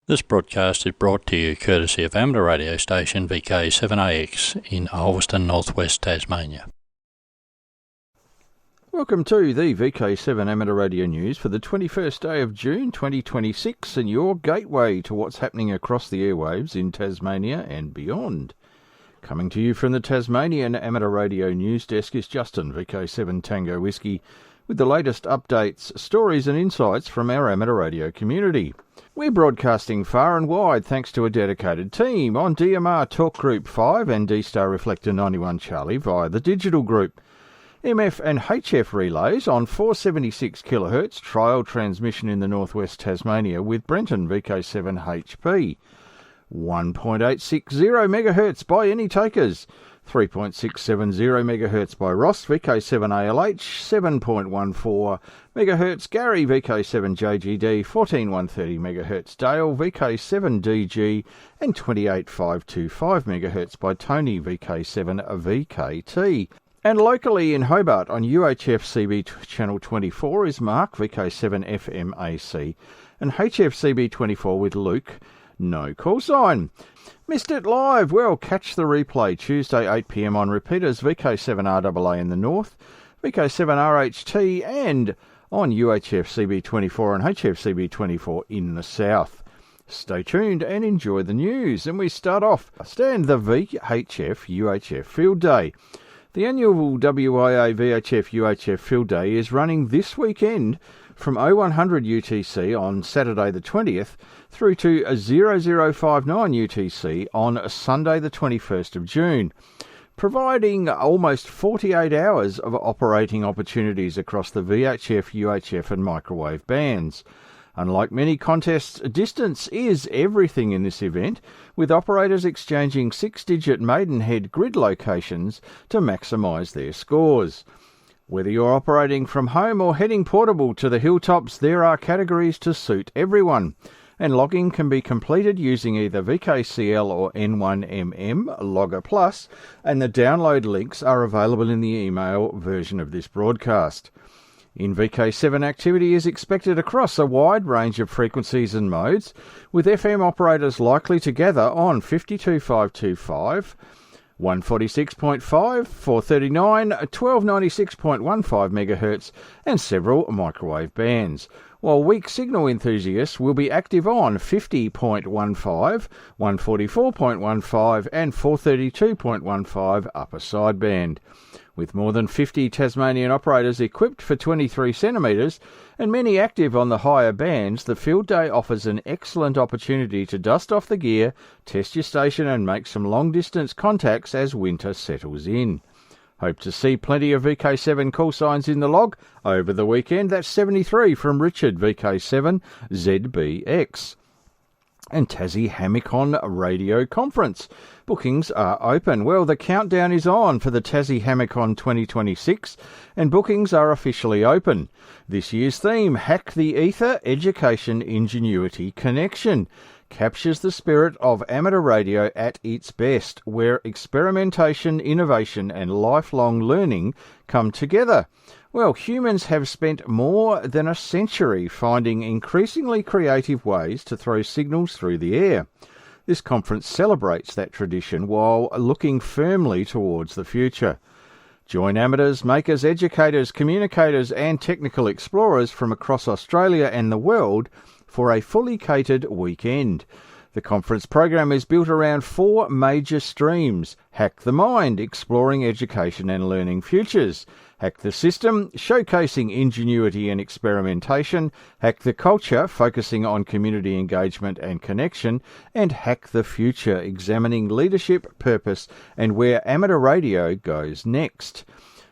This broadcast is brought to you courtesy of amateur radio station VK7AX in Ulverstone, northwest Tasmania. Welcome to the VK7 Amateur Radio News for the 21st day of June 2026 and your gateway to what's happening across the airwaves in Tasmania and beyond. Coming to you from the Tasmanian Amateur Radio News Desk is Justin, VK7 Tango Whiskey, with the latest updates, stories and insights from our amateur radio community. We're broadcasting far and wide thanks to a dedicated team on DMR Talk Group 5 and D-Star Reflector 91 Charlie via the digital group. MF and HF relays on 476 kHz trial transmission in the northwest Tasmania with Brenton VK7 HP. 1.860 MHz by any takers. 3.670 MHz by Ross VK7 ALH, 7.14 MHz Gary VK7 JGD, 14130 MHz Dale VK7 DG, and 28525 MHz by Tony VK7 VKT. And locally in Hobart on UHF CB channel 24 is Mark VK7 FMAC and HF CB24 with Luke. No call sign. Missed it live? Well, catch the replay Tuesday 8 p.m. on repeaters VK7 RAA in the north, VK7 RHT and on UHF CB24 and HF CB24 in the south. Stay tuned and enjoy the news. And we start off the VHF UHF Field Day. The annual WIA VHF UHF Field Day is running this weekend from 0100 UTC on Saturday the 20th through to 0059 UTC on Sunday the 21st of June, providing almost 48 hours of operating opportunities across the VHF, UHF and microwave bands. Unlike many contests, distance is everything in this event, with operators exchanging 6-digit Maidenhead grid locations to maximise their scores. Whether you're operating from home or heading portable to the hilltops, there are categories to suit everyone, and logging can be completed using either VKCL or N1MM Logger Plus, and the download links are available in the email version of this broadcast. In VK7 activity is expected across a wide range of frequencies and modes, with FM operators likely to gather on 52525, 146.5, 439, 1296.15 MHz and several microwave bands, while weak signal enthusiasts will be active on 50.15, 144.15 and 432.15 upper sideband. With more than 50 Tasmanian operators equipped for 23 centimetres and many active on the higher bands, the field day offers an excellent opportunity to dust off the gear, test your station and make some long-distance contacts as winter settles in. Hope to see plenty of VK7 call signs in the log over the weekend. That's 73 from Richard VK7 ZBX. And Tassie Hamicon Radio Conference. Bookings are open. Well, the countdown is on for the Tassie Hamicon 2026 and bookings are officially open. This year's theme, Hack the Ether, Education, Ingenuity, Connection, captures the spirit of amateur radio at its best, where experimentation, innovation and lifelong learning come together. Well, humans have spent more than a century finding increasingly creative ways to throw signals through the air. This conference celebrates that tradition while looking firmly towards the future. Join amateurs, makers, educators, communicators and technical explorers from across Australia and the world for a fully catered weekend. The conference program is built around 4 major streams: Hack the Mind, exploring education and learning futures; Hack the System, showcasing ingenuity and experimentation; Hack the Culture, focusing on community engagement and connection; and Hack the Future, examining leadership, purpose and where amateur radio goes next.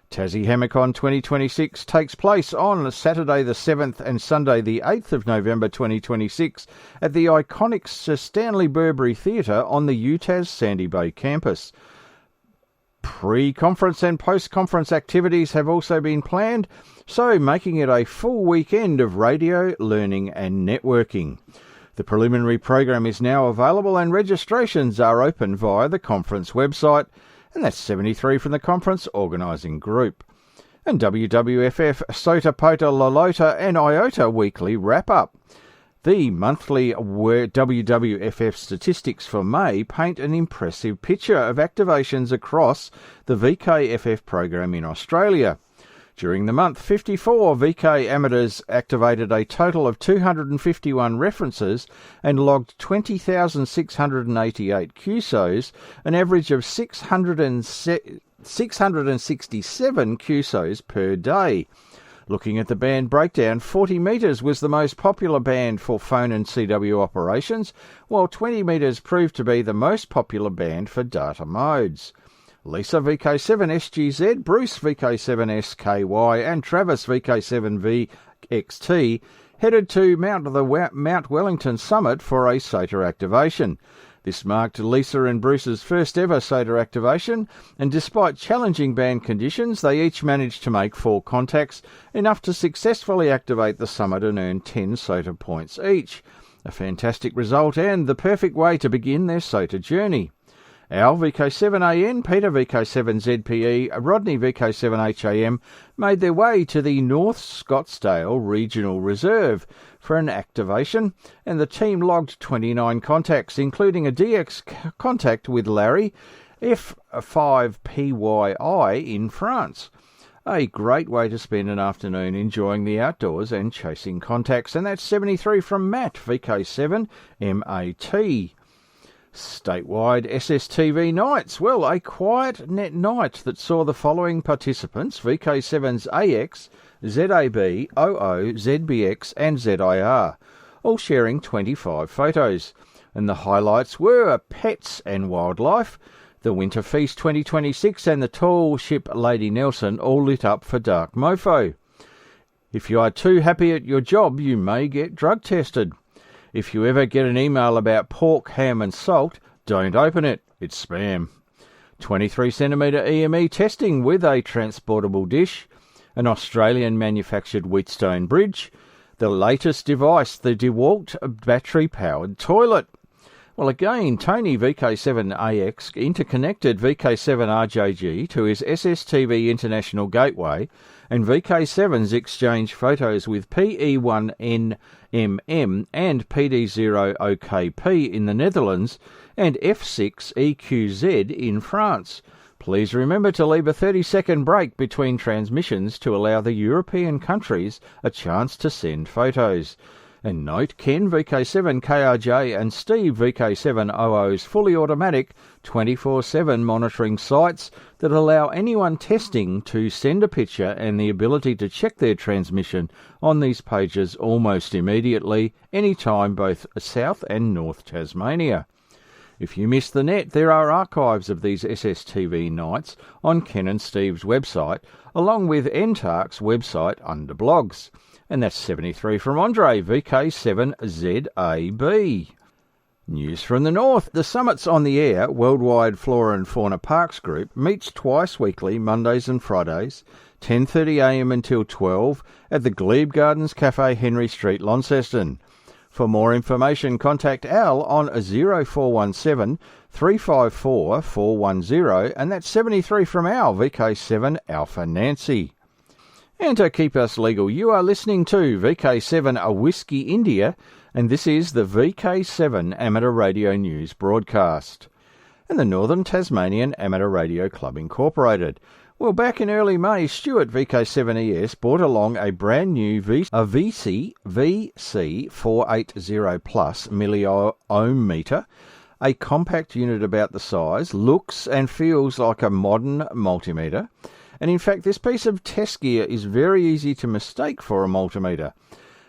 Tassie Hamicon 2026 takes place on Saturday the 7th and Sunday the 8th of November 2026 at the iconic Sir Stanley Burbury Theatre on the UTAS Sandy Bay campus. Pre-conference and post-conference activities have also been planned, so making it a full weekend of radio, learning and networking. The preliminary program is now available and registrations are open via the conference website, and that's 73 from the conference organising group. And WWFF, SOTA, POTA, LOLOTA and IOTA weekly wrap-up. The monthly WWFF statistics for May paint an impressive picture of activations across the VKFF program in Australia. During the month, 54 VK amateurs activated a total of 251 references and logged 20,688 QSOs, an average of 667 QSOs per day. Looking at the band breakdown, 40 metres was the most popular band for phone and CW operations, while 20 metres proved to be the most popular band for data modes. Lisa VK7 SGZ, Bruce VK7 SKY and Travis VK7 VXT headed to Mount Wellington Summit for a SOTA activation. This marked Lisa and Bruce's first ever SOTA activation, and despite challenging band conditions, they each managed to make 4 contacts, enough to successfully activate the summit and earn 10 SOTA points each. A fantastic result and the perfect way to begin their SOTA journey. Al VK7AN, Peter VK7ZPE, Rodney VK7HAM made their way to the North Scottsdale Regional Reserve for an activation, and the team logged 29 contacts, including a DX contact with Larry F5PYI in France. A great way to spend an afternoon enjoying the outdoors and chasing contacts, and that's 73 from Matt VK7MAT. Statewide SSTV nights. Well, a quiet net night that saw the following participants: VK7's AX, ZAB, OO, ZBX and ZIR, all sharing 25 photos. And the highlights were Pets and Wildlife, the Winter Feast 2026 and the Tall Ship Lady Nelson, all lit up for Dark Mofo. If you are too happy at your job, you may get drug tested. If you ever get an email about pork, ham and salt, don't open it. It's spam. 23cm EME testing with a transportable dish, an Australian manufactured Wheatstone bridge, the latest device, the DeWalt battery-powered toilet. Well, again, Tony VK7AX interconnected VK7RJG to his SSTV International Gateway, and VK7's exchanged photos with PE1NMM and PD0OKP in the Netherlands and F6EQZ in France. Please remember to leave a 30-second break between transmissions to allow the European countries a chance to send photos. And note, Ken VK7KRJ and Steve VK7OO's fully automatic 24/7 monitoring sites that allow anyone testing to send a picture and the ability to check their transmission on these pages almost immediately, anytime both South and North Tasmania. If you missed the net, there are archives of these SSTV nights on Ken and Steve's website, along with NTARC's website under blogs. And that's 73 from Andre, VK7ZAB. News from the north. The Summits on the Air Worldwide Flora and Fauna Parks Group meets twice weekly, Mondays and Fridays, 10:30am until 12 at the Glebe Gardens Cafe, Henry Street, Launceston. For more information, contact Al on 0417 354 410, and that's 73 from Al, VK7 Alpha Nancy. And to keep us legal, you are listening to VK7 A Whiskey India, and this is the VK7 Amateur Radio News broadcast. And the Northern Tasmanian Amateur Radio Club Incorporated. Well, back in early May, Stuart VK7ES brought along a brand new VC480 Plus milliohm meter, a compact unit about the size, looks and feels like a modern multimeter. And in fact, this piece of test gear is very easy to mistake for a multimeter,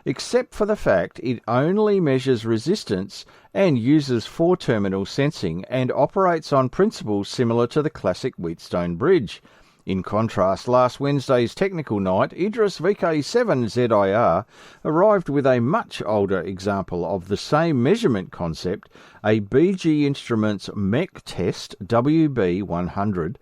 except for the fact it only measures resistance and uses 4-terminal sensing and operates on principles similar to the classic Wheatstone bridge. In contrast, last Wednesday's technical night, Idris VK7ZIR arrived with a much older example of the same measurement concept, a BG Instruments MEC Test WB100,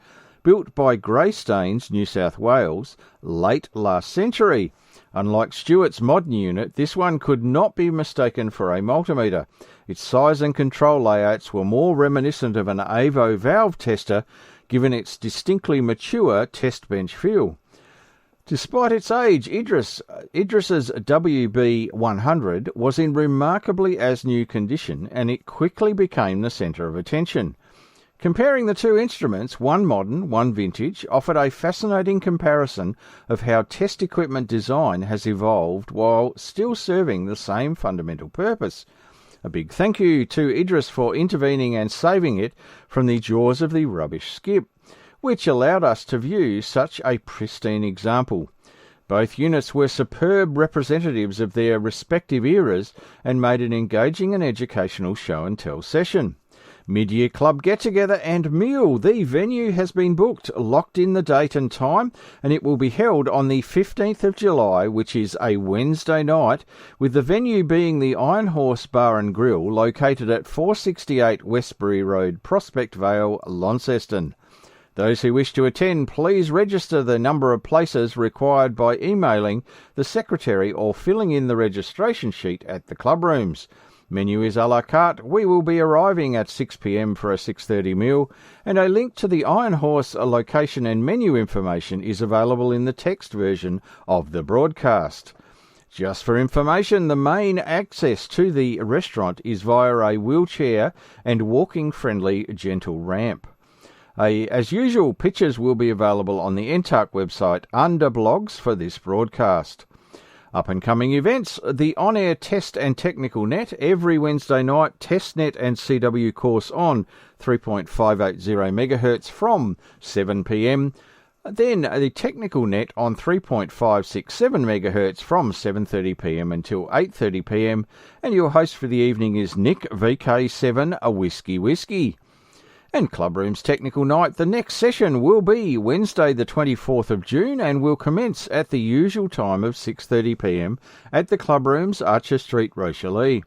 built by Greystanes, New South Wales, late last century. Unlike Stuart's modern unit, this one could not be mistaken for a multimeter. Its size and control layouts were more reminiscent of an AVO valve tester, given its distinctly mature test bench feel. Despite its age, Idris's WB100 was in remarkably as-new condition, and it quickly became the centre of attention. Comparing the two instruments, one modern, one vintage, offered a fascinating comparison of how test equipment design has evolved while still serving the same fundamental purpose. A big thank you to Idris for intervening and saving it from the jaws of the rubbish skip, which allowed us to view such a pristine example. Both units were superb representatives of their respective eras and made an engaging and educational show and tell session. Mid-year club get-together and meal. The venue has been booked, locked in the date and time, and it will be held on the 15th of July, which is a Wednesday night, with the venue being the Iron Horse Bar and Grill, located at 468 Westbury Road, Prospect Vale, Launceston. Those who wish to attend, please register the number of places required by emailing the secretary or filling in the registration sheet at the club rooms. Menu is a la carte. We will be arriving at 6 p.m. for a 6:30 meal, and a link to the Iron Horse location and menu information is available in the text version of the broadcast. Just for information, the main access to the restaurant is via a wheelchair and walking-friendly gentle ramp. As usual, pictures will be available on the NTARC website under blogs for this broadcast. Up-and-coming events, the on-air Test and Technical Net, every Wednesday night, TestNet and CW course on 3.580 MHz from 7 p.m, then the Technical Net on 3.567 MHz from 7:30 p.m. until 8:30 p.m, and your host for the evening is Nick VK7 Whiskey. And Clubroom's Technical Night, the next session will be Wednesday the 24th of June and will commence at the usual time of 6:30 p.m. at the Clubrooms, Archer Street, Rochelle.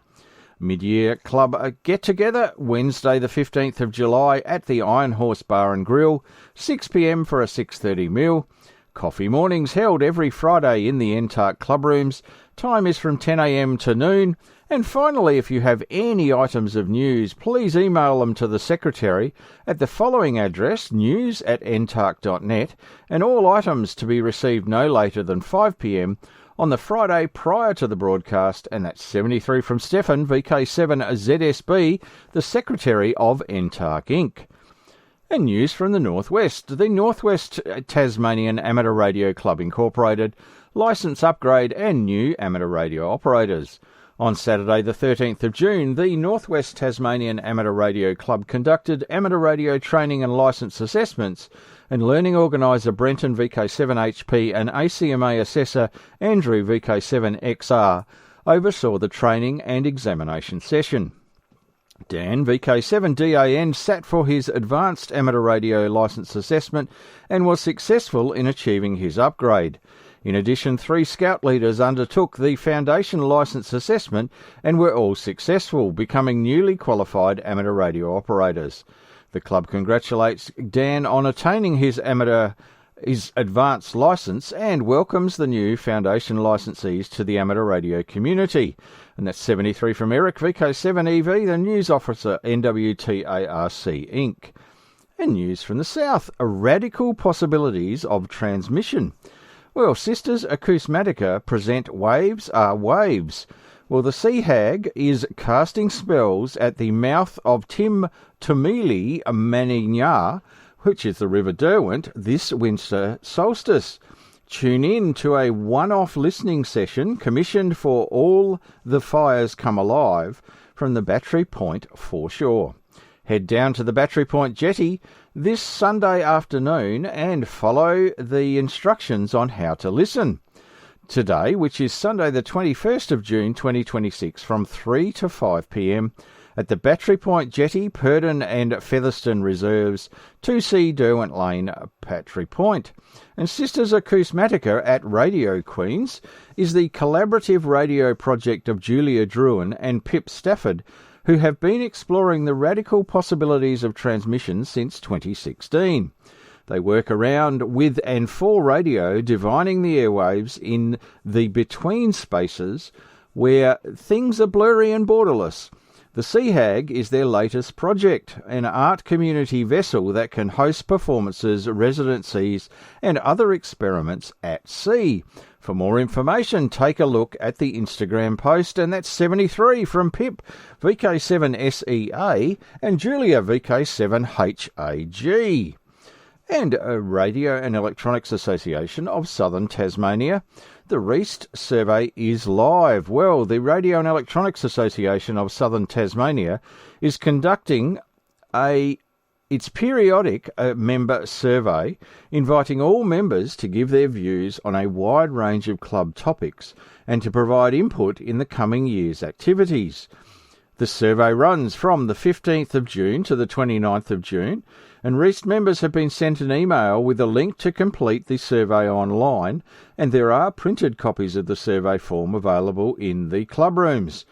Mid-year club get-together, Wednesday the 15th of July at the Iron Horse Bar and Grill, 6 p.m. for a 6:30 meal. Coffee mornings held every Friday in the NTARC Clubrooms. Time is from 10 a.m. to noon. And finally, if you have any items of news, please email them to the Secretary at the following address, news@ntarc.net, and all items to be received no later than 5 p.m. on the Friday prior to the broadcast, and that's 73 from Stefan, VK7ZSB, the Secretary of NTARC Inc. And news from the Northwest. The Northwest Tasmanian Amateur Radio Club Incorporated, licence upgrade and new amateur radio operators. On Saturday the 13th of June, the Northwest Tasmanian Amateur Radio Club conducted amateur radio training and licence assessments, and learning organiser Brenton VK7HP and ACMA assessor Andrew VK7XR oversaw the training and examination session. Dan VK7DAN sat for his advanced amateur radio licence assessment and was successful in achieving his upgrade. In addition, 3 scout leaders undertook the foundation licence assessment and were all successful, becoming newly qualified amateur radio operators. The club congratulates Dan on attaining his advanced licence and welcomes the new foundation licensees to the amateur radio community. And that's 73 from Eric VK7EV, the news officer, NWTARC Inc. And news from the south, radical possibilities of transmission. Well, Sisters Acousmatica present Waves Are Waves. Well, the Sea Hag is casting spells at the mouth of Tim Tumili Manigna, which is the River Derwent, this winter solstice. Tune in to a one-off listening session commissioned for All the Fires Come Alive from the Battery Point foreshore. Head down to the Battery Point jetty this Sunday afternoon and follow the instructions on how to listen. Today, which is Sunday the 21st of June 2026 from 3 to 5 p.m, at the Battery Point Jetty, Purdon and Featherstone Reserves, 2C Derwent Lane, Battery Point. And Sisters Acousmatica at Radio Queens is the collaborative radio project of Julia Druin and Pip Stafford, who have been exploring the radical possibilities of transmission since 2016. They work around with and for radio, divining the airwaves in the between spaces where things are blurry and borderless. The Sea Hag is their latest project, an art community vessel that can host performances, residencies and other experiments at sea. For more information, take a look at the Instagram post, and that's 73 from Pip, VK7SEA, and Julia, VK7HAG. And a Radio and Electronics Association of Southern Tasmania. The REAST survey is live. Well, the Radio and Electronics Association of Southern Tasmania is conducting its periodic member survey, inviting all members to give their views on a wide range of club topics and to provide input in the coming year's activities. The survey runs from the 15th of June to the 29th of June, and REAST members have been sent an email with a link to complete the survey online, and there are printed copies of the survey form available in the club rooms.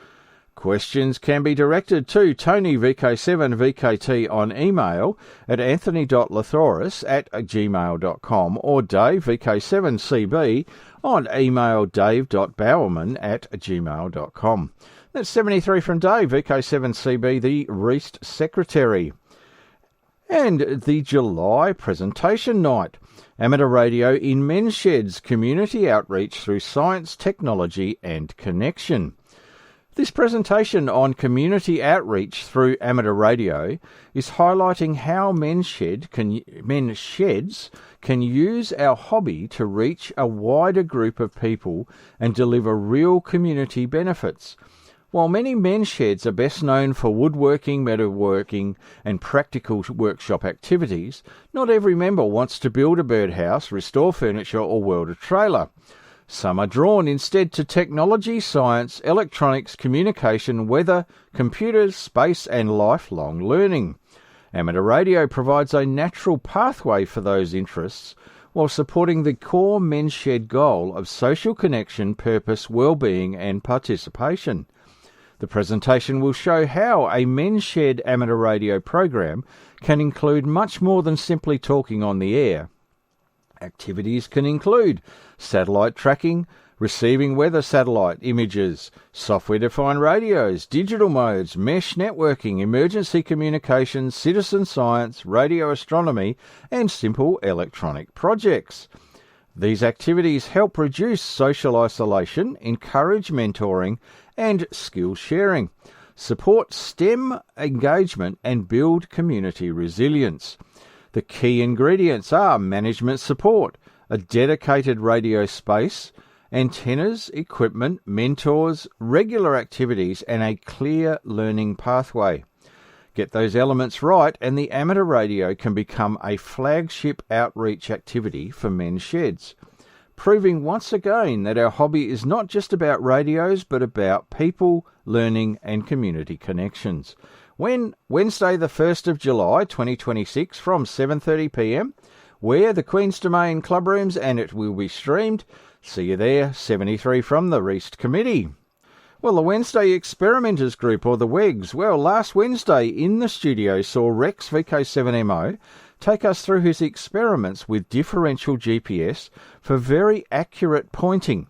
Questions can be directed to Tony VK7VKT on email at anthony.lathoris@gmail.com or Dave VK7CB on email dave.bowerman@gmail.com. That's 73 from Dave, VK7CB, the REAST Secretary. And the July presentation night. Amateur Radio in Men's Sheds, community outreach through science, technology and connection. This presentation on community outreach through amateur radio is highlighting how men's sheds can use our hobby to reach a wider group of people and deliver real community benefits. While many men's sheds are best known for woodworking, metalworking and practical workshop activities, not every member wants to build a birdhouse, restore furniture or weld a trailer. Some are drawn instead to technology, science, electronics, communication, weather, computers, space and lifelong learning. Amateur radio provides a natural pathway for those interests while supporting the core men's shed goal of social connection, purpose, well-being and participation. The presentation will show how a men's shed amateur radio program can include much more than simply talking on the air. Activities can include satellite tracking, receiving weather satellite images, software-defined radios, digital modes, mesh networking, emergency communications, citizen science, radio astronomy, and simple electronic projects. These activities help reduce social isolation, encourage mentoring and skill sharing, support STEM engagement and build community resilience. The key ingredients are management support, a dedicated radio space, antennas, equipment, mentors, regular activities, and a clear learning pathway. Get those elements right and the amateur radio can become a flagship outreach activity for men's sheds, proving once again that our hobby is not just about radios but about people, learning and community connections. When Wednesday the 1st of July 2026 from 7:30pm, where the Queen's Domain club rooms, and it will be streamed. See you there. 73 from the REAST Committee. Well, the Wednesday Experimenters Group, or the WEGs. Well, last Wednesday in the studio saw Rex VK7MO take us through his experiments with differential GPS for very accurate pointing.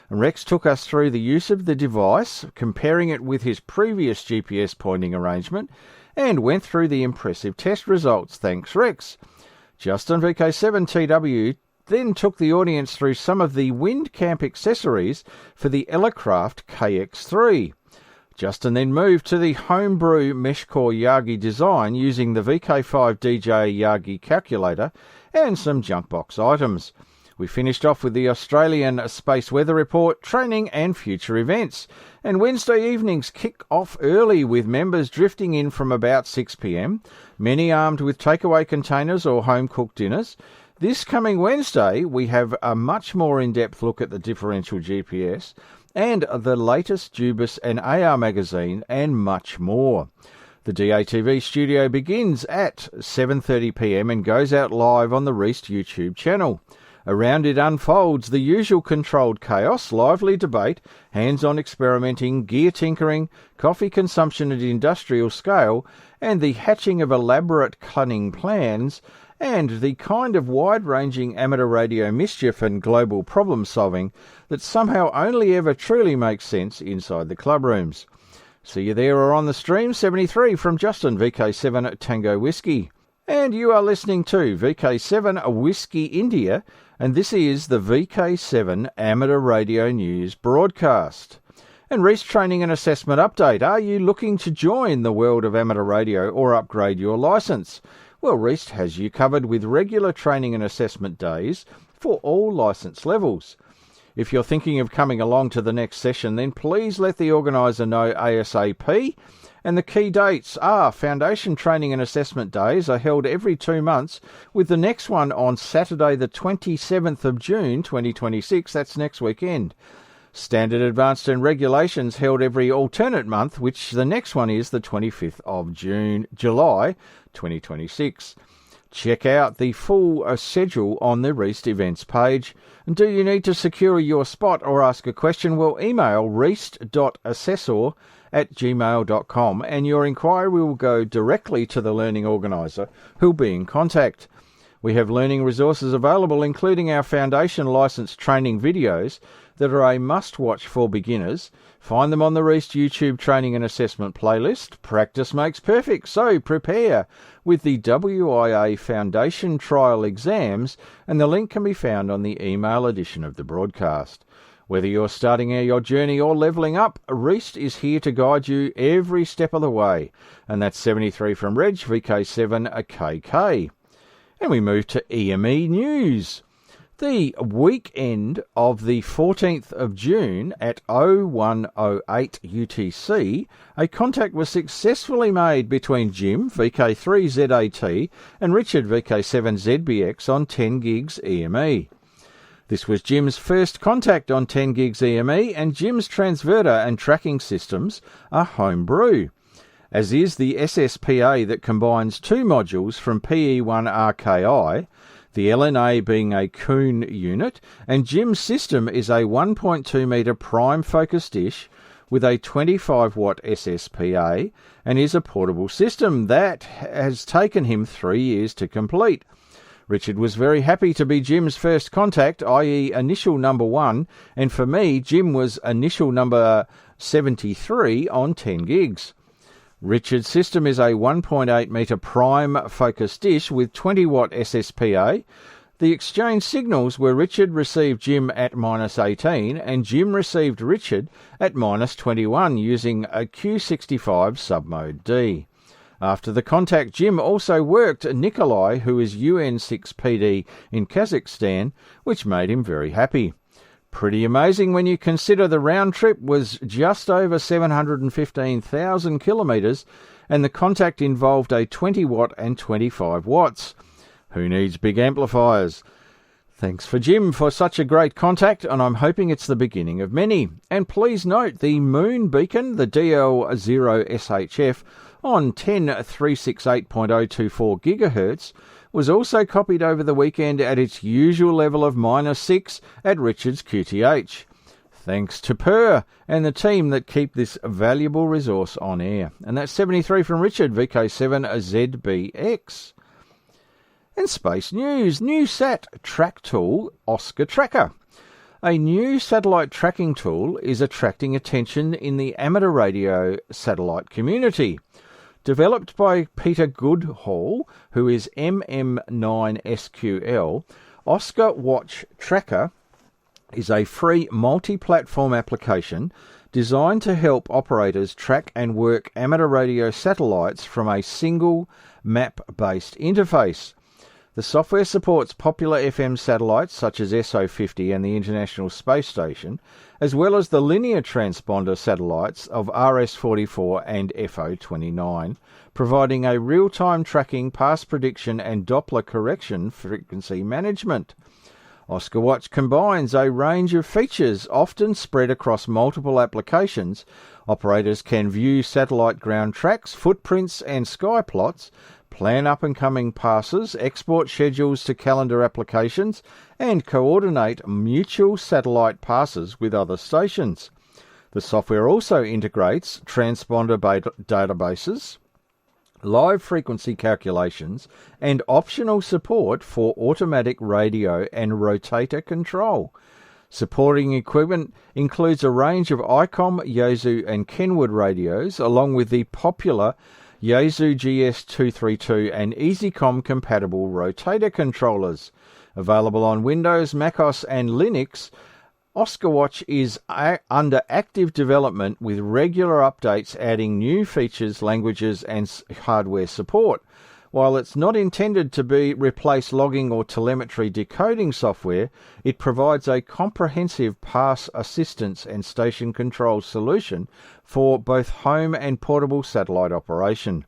And Rex took us through the use of the device, comparing it with his previous GPS pointing arrangement, and went through the impressive test results. Thanks, Rex. Justin VK7TW then took the audience through some of the wind camp accessories for the Elecraft KX3. Justin then moved to the homebrew Meshcore Yagi design using the VK5 DJ Yagi calculator and some junk box items. We finished off with the Australian Space Weather Report, training and future events. And Wednesday evenings kick off early with members drifting in from about 6pm, many armed with takeaway containers or home-cooked dinners. This coming Wednesday, we have a much more in-depth look at the differential GPS and the latest Jubis and AR magazine and much more. The DATV studio begins at 7:30pm and goes out live on the REAST YouTube channel. Around it unfolds the usual controlled chaos, lively debate, hands-on experimenting, gear tinkering, coffee consumption at industrial scale, and the hatching of elaborate cunning plans, and the kind of wide-ranging amateur radio mischief and global problem-solving that somehow only ever truly makes sense inside the club rooms. See you there or on the stream. 73 from Justin, VK7 Tango Whiskey. And you are listening to VK7 Whiskey India, and this is the VK7 Amateur Radio News broadcast. And Reese Training and Assessment Update. Are you looking to join the world of amateur radio or upgrade your licence? Well, Reese has you covered with regular training and assessment days for all licence levels. If you're thinking of coming along to the next session, then please let the organiser know ASAP. And the key dates are Foundation Training and Assessment Days are held every 2 months, with the next one on Saturday the 27th of June 2026, that's next weekend. Standard Advanced and Regulations held every alternate month, which the next one is the 25th of July 2026. Check out the full schedule on the Reist Events page. And do you need to secure your spot or ask a question? Well, email reist.assessor@gmail.com and your inquiry will go directly to the learning organiser who'll be in contact. We have learning resources available, including our Foundation Licence training videos that are a must-watch for beginners. Find them on the Reist YouTube Training and Assessment playlist. Practice makes perfect, so prepare with the WIA Foundation Trial exams, and the link can be found on the email edition of the broadcast. Whether you're starting your journey or levelling up, Reist is here to guide you every step of the way. And that's 73 from Reg, VK7 KK. And we move to EME News. The weekend of the 14th of June at 0108 UTC, a contact was successfully made between Jim, VK3ZAT, and Richard, VK7ZBX, on 10 gigs EME. This was Jim's first contact on 10 gigs EME, and Jim's transverter and tracking systems are homebrew, as is the SSPA that combines two modules from PE1RKI, the LNA being a Kuhn unit, and Jim's system is a 1.2 metre prime focus dish with a 25 watt SSPA and is a portable system that has taken him 3 years to complete. Richard was very happy to be Jim's first contact, i.e. initial number 1, and for me, Jim was initial number 73 on 10 gigs. Richard's system is a 1.8 metre prime focus dish with 20 watt SSPA. The exchange signals were Richard received Jim at -18 and Jim received Richard at -21 using a Q65 submode D. After the contact, Jim also worked Nikolai, who is UN6PD in Kazakhstan, which made him very happy. Pretty amazing when you consider the round trip was just over 715,000 kilometres and the contact involved a 20 watt and 25 watts. Who needs big amplifiers? Thanks for Jim for such a great contact, and I'm hoping it's the beginning of many. And please note the Moon Beacon, the DL0SHF, on 10368.024 GHz, was also copied over the weekend at its usual level of -6 at Richard's QTH. Thanks to Per and the team that keep this valuable resource on air. And that's 73 from Richard, VK7ZBX. And Space News, new SAT track tool, Oscar Tracker. A new satellite tracking tool is attracting attention in the amateur radio satellite community. Developed by Peter Goodhall, who is MM9SQL, Oscar Watch Tracker is a free multi-platform application designed to help operators track and work amateur radio satellites from a single map-based interface. The software supports popular FM satellites such as SO50 and the International Space Station, as well as the linear transponder satellites of RS-44 and FO-29, providing a real-time tracking, path prediction and Doppler correction frequency management. Oscar Watch combines a range of features often spread across multiple applications. Operators can view satellite ground tracks, footprints and sky plots, plan up-and-coming passes, export schedules to calendar applications, and coordinate mutual satellite passes with other stations. The software also integrates transponder databases, live frequency calculations, and optional support for automatic radio and rotator control. Supporting equipment includes a range of ICOM, Yaesu and Kenwood radios, along with the popular Yaesu GS232 and EasyCom compatible rotator controllers. Available on Windows, macOS and Linux, Oscar Watch is under active development with regular updates adding new features, languages and hardware support. While it's not intended to replace logging or telemetry decoding software, it provides a comprehensive pass assistance and station control solution for both home and portable satellite operation.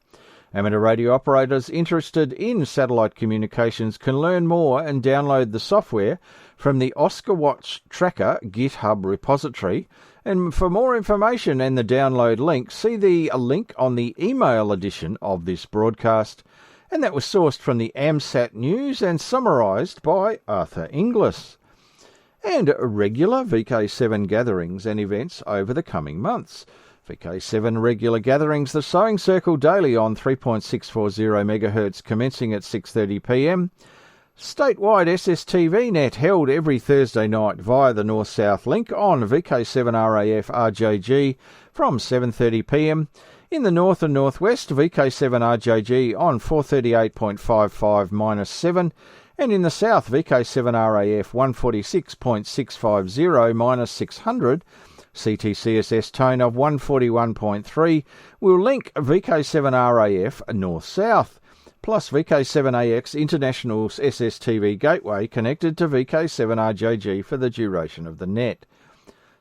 Amateur radio operators interested in satellite communications can learn more and download the software from the Oscar Watch Tracker GitHub repository. And for more information and the download link, see the link on the email edition of this broadcast. And that was sourced from the AMSAT News and summarised by Arthur Inglis. And regular VK7 gatherings and events over the coming months. VK7 regular gatherings, the Sewing Circle daily on 3.640 MHz commencing at 6:30 p.m. Statewide SSTV net held every Thursday night via the North-South link on VK7 RAF RJG from 7:30 p.m. In the North and Northwest, VK7 RJG on 438.55-7, and in the South, VK7 RAF 146.650-600, CTCSS tone of 141.3 will link VK7 RAF North-South, plus VK7AX International SSTV gateway connected to VK7 RJG for the duration of the net.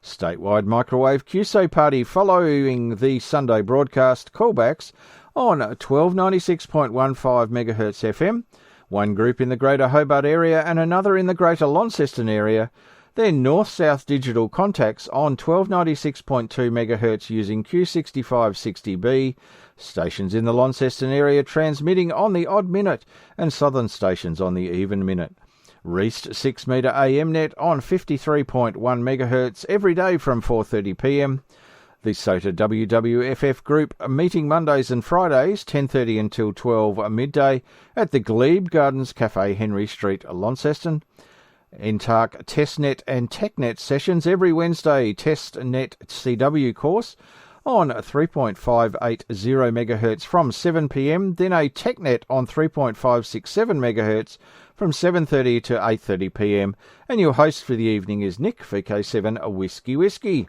Statewide microwave QSO party following the Sunday broadcast callbacks on 1296.15 MHz FM, one group in the Greater Hobart area and another in the Greater Launceston area, then north-south digital contacts on 1296.2 MHz using Q6560B, stations in the Launceston area transmitting on the odd minute and southern stations on the even minute. Reached 6 metre AM net on 53.1 MHz every day from 4:30 p.m. The SOTA WWFF group meeting Mondays and Fridays 10:30 until 12 midday at the Glebe Gardens Cafe, Henry Street, Launceston. NTARC TestNet and TechNet sessions every Wednesday. TestNet CW course on 3.580 MHz from 7 p.m. Then a TechNet on 3.567 MHz from 7:30 to 8:30 p.m. And your host for the evening is Nick, VK7 Whiskey.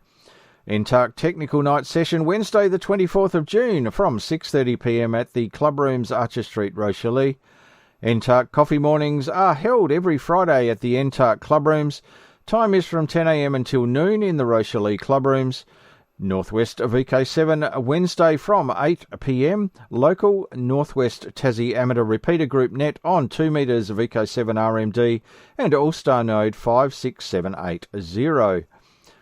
NTARC Technical Night Session Wednesday the 24th of June from 6:30 p.m. at the Club Rooms, Archer Street, Rochelle. NTARC Coffee Mornings are held every Friday at the NTARC Club Rooms. Time is from 10 a.m. until noon in the Rochelle Club Rooms. Northwest VK7 Wednesday from 8 p.m. Local Northwest Tassie Amateur Repeater Group net on 2 metres VK7 RMD and All-Star Node 56780.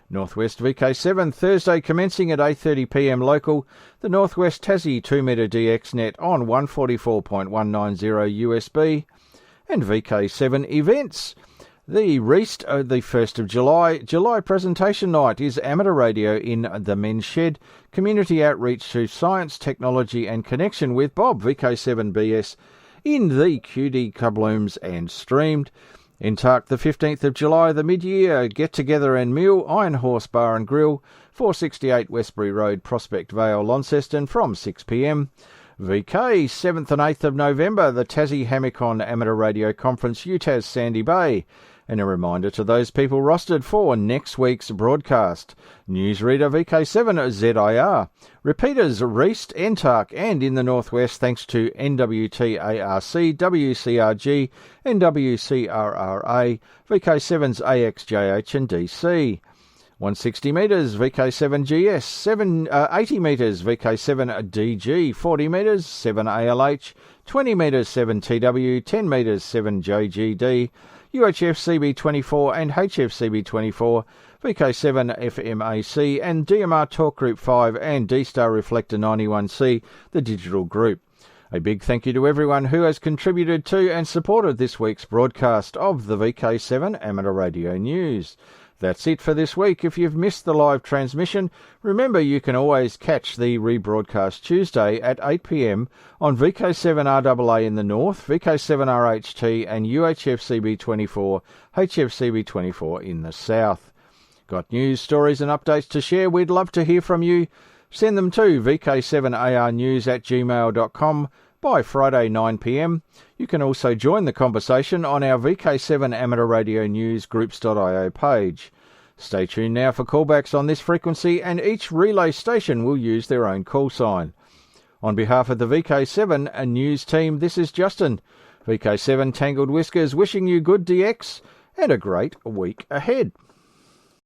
Northwest VK7 Thursday commencing at 8:30 p.m. local. The Northwest Tassie 2 metre DX net on 144.190 USB. And VK7 events. The Reist, the 1st of July presentation night is amateur radio in the Men's Shed, community outreach to science, technology and connection with Bob, VK7BS, in the QD Clublooms and streamed. NTARC the 15th of July, the mid-year get-together and meal, Iron Horse Bar and Grill, 468 Westbury Road, Prospect Vale, Launceston from 6 p.m. VK 7th and 8th of November, the Tassie Hamicon Amateur Radio Conference, UTAS Sandy Bay. And a reminder to those people rostered for next week's broadcast. Newsreader VK7 ZIR. Repeaters Reist, NTARC and in the Northwest thanks to NWT ARC, WCRG and WCRRA, VK7's AXJH and DC. 160 metres VK7 GS, 80 metres VK7 DG, 40 metres 7 ALH, 20 metres 7 TW, 10 metres 7 JGD, UHF CB24 and HF CB24, VK7 FMAC and DMR Talk Group 5 and D-Star Reflector 91C, the digital group. A big thank you to everyone who has contributed to and supported this week's broadcast of the VK7 Amateur Radio News. That's it for this week. If you've missed the live transmission, remember you can always catch the rebroadcast Tuesday at 8 p.m. on VK7RAA in the north, VK7RHT and UHF-CB24, HF-CB24 in the south. Got news, stories and updates to share? We'd love to hear from you. Send them to vk7arnews@gmail.com by Friday 9 p.m. You can also join the conversation on our VK7 Amateur Radio News Groups.io page. Stay tuned now for callbacks on this frequency, and each relay station will use their own call sign. On behalf of the VK7 and news team, this is Justin. VK7 Tangled Whiskers wishing you good DX and a great week ahead.